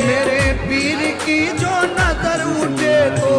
मेरे पीर की जो नजर उठे तो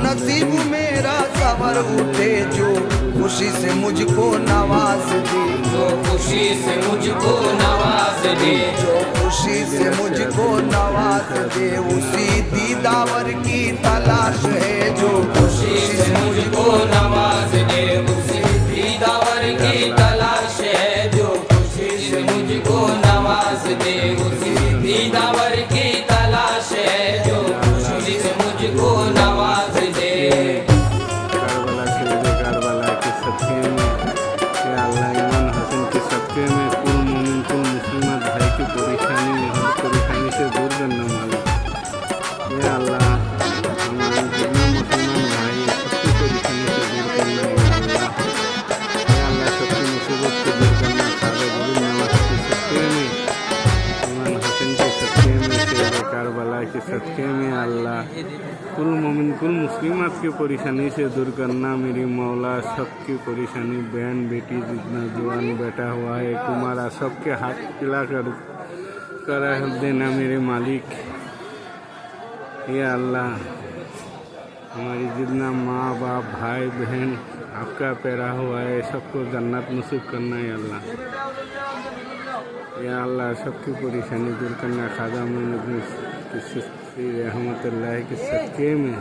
नसीब मेरा सवर उठे। जो खुशी से मुझको नवाज दे, जो खुशी से मुझको नवाज दे, जो खुशी से मुझको नवाज दे, उसी दीदावर की तलाश है। जो खुशी से मुझको नवाज दे, उसी दीदावर की तलाश है। जो खुशी से मुझको नवाज दे, उसी दीदावर की तलाश है। जो खुशी से मुझको नवाज दे। कारबला के लिए कारबला के सदके में या अल्लाह इमाम हसन के सदके में कुल मोमिन कुल मुस्लिमात भाई की परेशानी से दूर करना मालिक। या अल्लाह हमारे जितने मुसलमान भाई सबकी परेशानी से दूर करना। या अल्लाह सबकी मुसीबत से दूर करना। खाजा गुरु नवाज के सदके में इमाम हसन के सदके में शेर कारबला के सदके में अल्लाह कुल मोमिन कुल मुस्लिमात की परेशानी से दूर करना। मेरी मौला सबकी परेशानी बहन बेटी जितना जवान बैठा हुआ है तुम्हारा सबके हाथ पिला कर देना मेरे मालिक। या अल्लाह हमारी जितना माँ बाप भाई बहन आपका पैरा हुआ है सबको जन्नत नसीब करना। या अल्लाह, या अल्लाह सबकी परेशानी दूर करना। खाजा में रहमतुल्लाह के सदके में